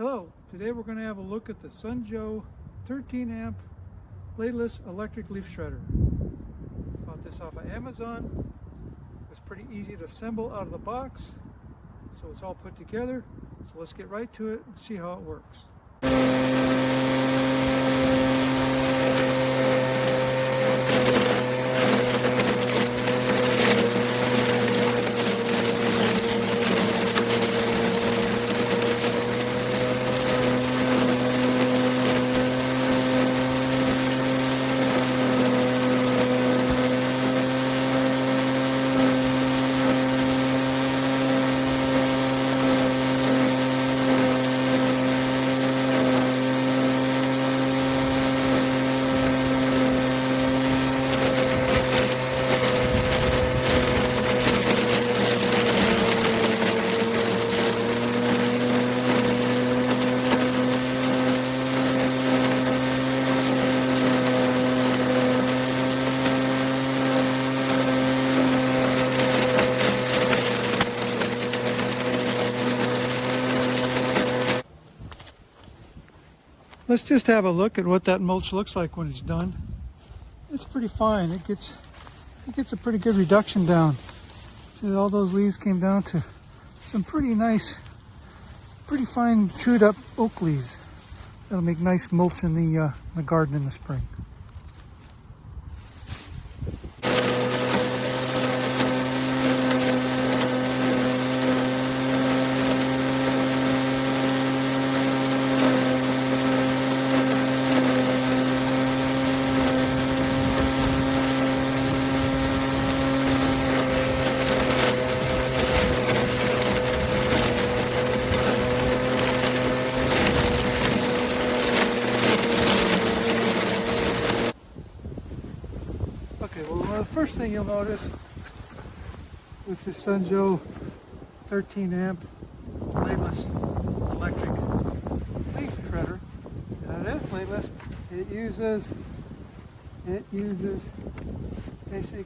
Hello, today we're going to have a look at the Sunjoe 13 amp bladeless electric leaf shredder. Bought this off of Amazon. It's pretty easy to assemble out of the box, so it's all put together. So let's get right to it and see how it works. Let's just have a look at what that mulch looks like when it's done. It's pretty fine. It gets a pretty good reduction down. See, all those leaves came down to some pretty nice, pretty fine chewed up oak leaves. That'll make nice mulch in the garden in the spring. Okay, well, the first thing you'll notice with the Sunjoe 13 amp bladeless electric leaf shredder, and it is bladeless, it uses basic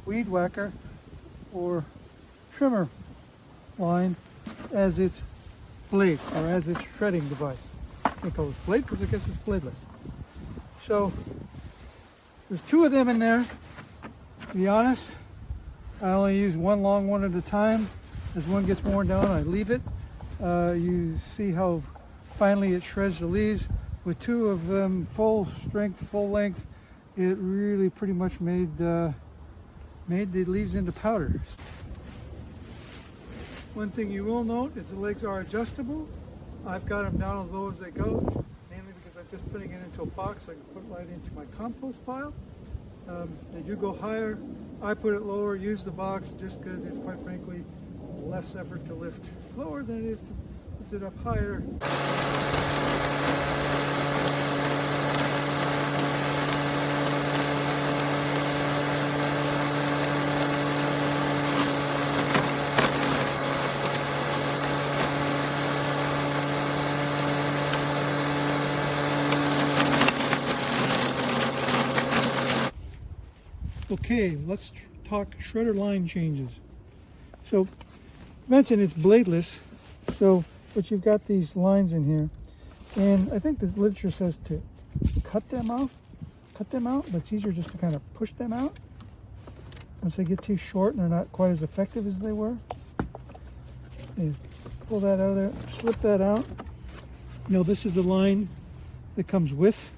weed whacker or trimmer line as its blade, or as its shredding device. I call it blade because I guess it's bladeless. So there's two of them in there. To be honest, I only use one long one at a time. As one gets worn down, I leave it. You see how finely it shreds the leaves. With two of them full strength, full length, it really pretty much made the leaves into powder. One thing you will note is the legs are adjustable. I've got them down as low as they go. I'm just putting it into a box so I can put it right into my compost pile. They do go higher. I put it lower, use the box, just because it's quite frankly less effort to lift lower than it is to lift it up higher. Okay, let's talk shredder line changes. So, I mentioned it's bladeless, but you've got these lines in here, and I think the literature says to cut them out, but it's easier just to kind of push them out. Once they get too short and they're not quite as effective as they were. You pull that out of there, slip that out. You know, this is the line that comes with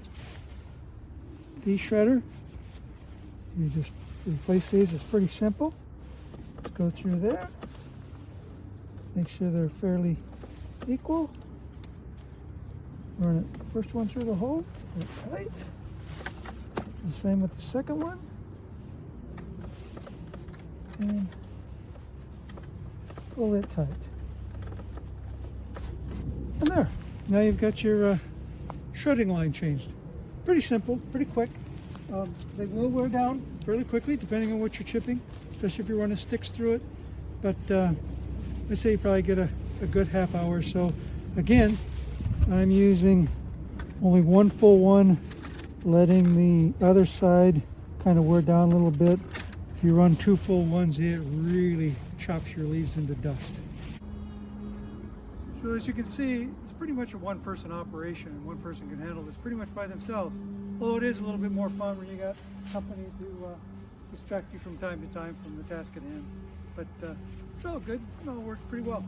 the shredder. You just replace these. It's pretty simple. Just go through there. Make sure they're fairly equal. Run the first one through the hole. Tight. The same with the second one. And pull it tight. And there. Now you've got your shredding line changed. Pretty simple, pretty quick. They will wear down fairly quickly depending on what you're chipping, especially if you're running sticks through it. But I'd say you probably get a good half hour or so. Again, I'm using only one full one, letting the other side kind of wear down a little bit. If you run two full ones, it really chops your leaves into dust. So as you can see, it's pretty much a one-person operation, and one person can handle this pretty much by themselves. Although it is a little bit more fun when you got company to distract you from time to time from the task at hand. But it's all good. It all works pretty well.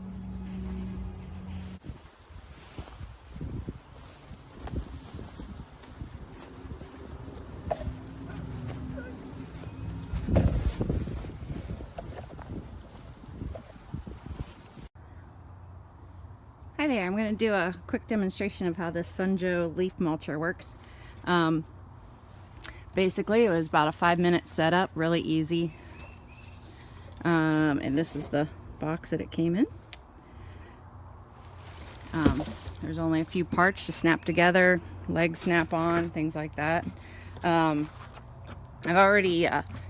Hi there, I'm going to do a quick demonstration of how this Sunjo leaf mulcher works. Basically, it was about a 5-minute setup, really easy. And this is the box that it came in. There's only a few parts to snap together, legs snap on, things like that. I've already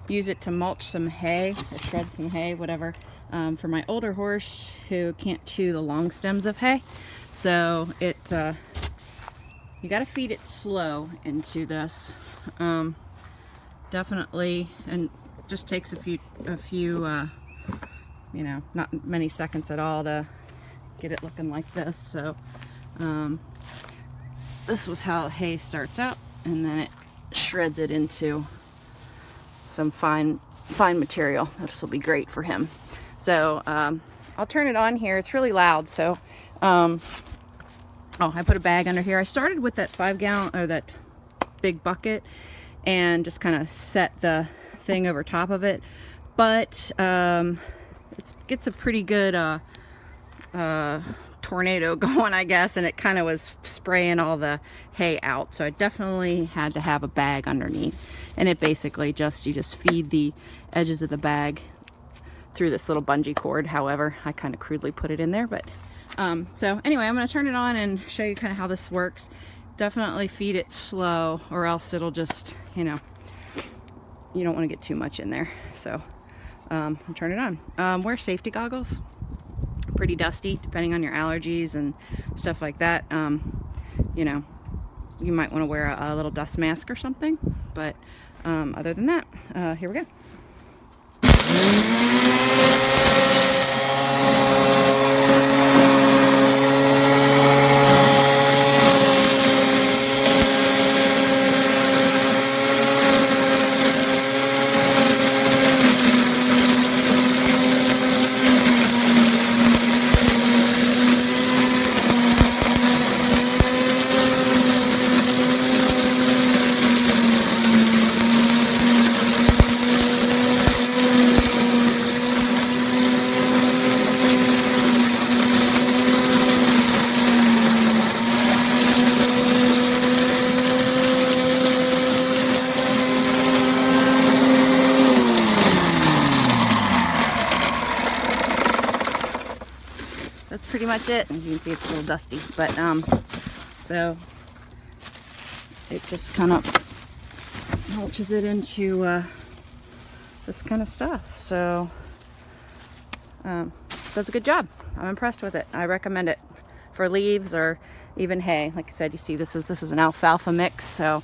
used it to mulch some hay, or shred some hay, whatever. For my older horse who can't chew the long stems of hay. So it, you gotta feed it slow into this. Definitely, and just takes a few, you know, not many seconds at all to get it looking like this. So this was how hay starts out, and then it shreds it into some fine material. This will be great for him. So I'll turn it on here. It's really loud. So oh, I put a bag under here. I started with that 5-gallon, or that big bucket, and just kind of set the thing over top of it. But it gets a pretty good tornado going, I guess, and it kind of was spraying all the hay out. So I definitely had to have a bag underneath, and it basically you just feed the edges of the bag through this little bungee cord. However, I kind of crudely put it in there, but so anyway, I'm going to turn it on and show you kind of how this works. Definitely feed it slow, or else it'll just, you know, you don't want to get too much in there. So I'll turn it on. Wear safety goggles. Pretty dusty depending on your allergies and stuff like that. You know, you might want to wear a little dust mask or something, but other than that, here we go. That's pretty much it. As you can see, it's a little dusty, but so it just kind of mulches it into this kind of stuff. So does a good job. I'm impressed with it. I recommend it for leaves or even hay. Like I said, you see this is an alfalfa mix, so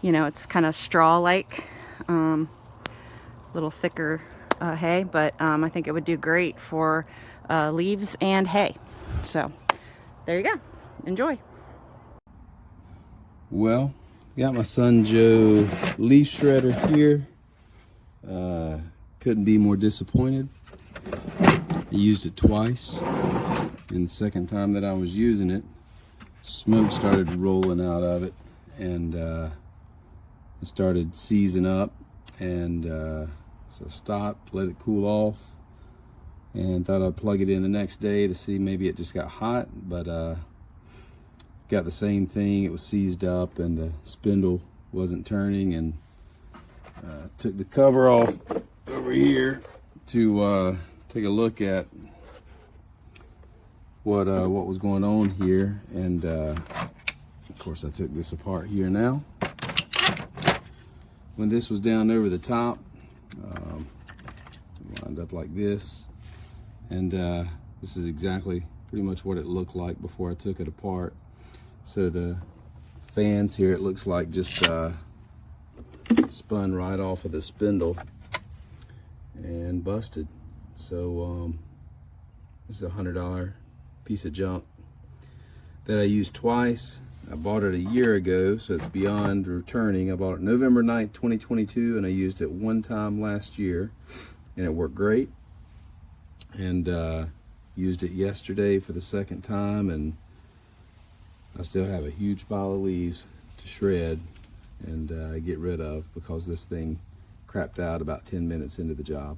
you know it's kind of straw-like, little thicker hay, but I think it would do great for leaves and hay. So there you go. Enjoy. Well, got my Sunjo leaf shredder here. Couldn't be more disappointed. I used it twice, and the second time that I was using it, smoke started rolling out of it, and it started seizing up, and so I stopped, let it cool off, and thought I'd plug it in the next day to see maybe it just got hot, but got the same thing. It was seized up and the spindle wasn't turning, and took the cover off over here to take a look at what was going on here, and of course I took this apart here now. When this was down over the top, lined up like this, and this is exactly pretty much what it looked like before I took it apart. So the fans here, it looks like just spun right off of the spindle and busted. So this is a $100 piece of junk. that I used twice. I bought it a year ago, so it's beyond returning. I bought it November 9th, 2022, and I used it one time last year, and it worked great. And used it yesterday for the second time, and I still have a huge pile of leaves to shred and get rid of because this thing crapped out about 10 minutes into the job.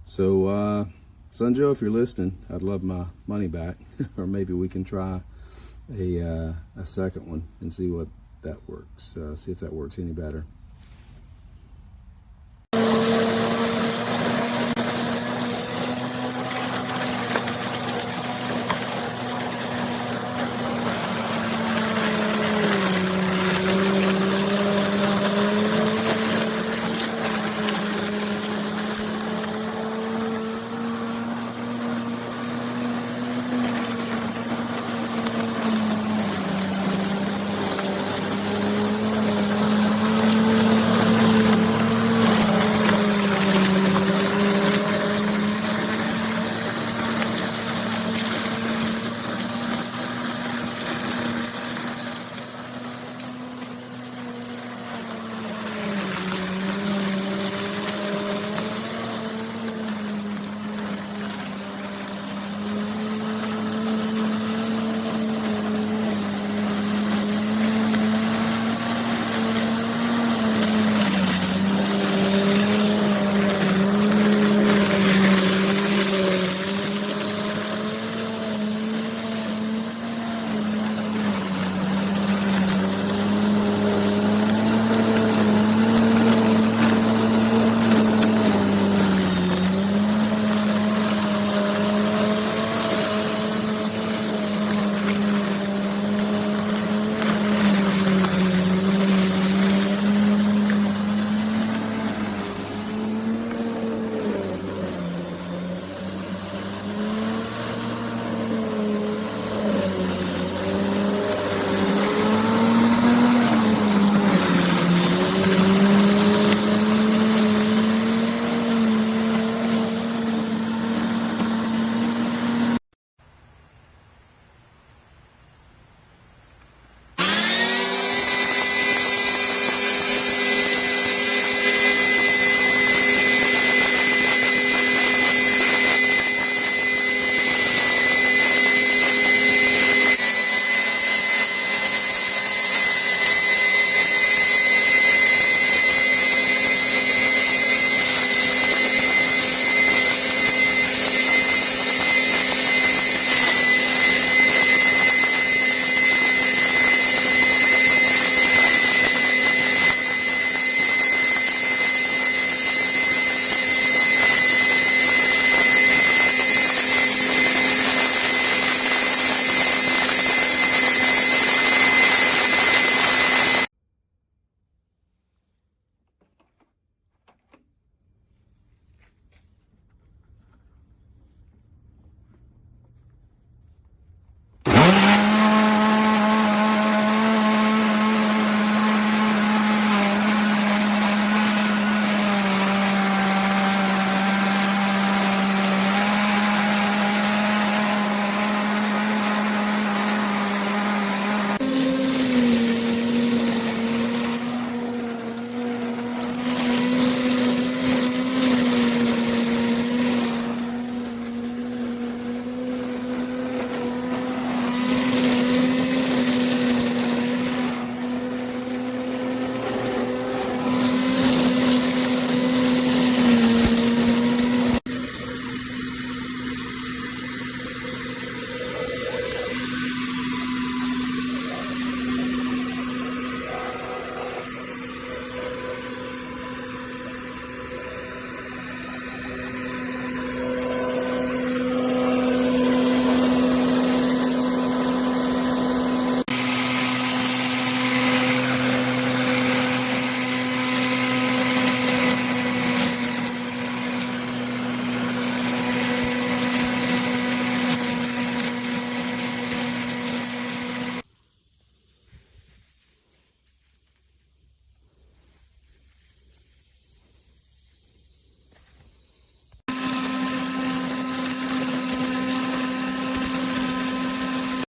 So, Son Joe, if you're listening, I'd love my money back, or maybe we can try a second one and see what that works. See if that works any better.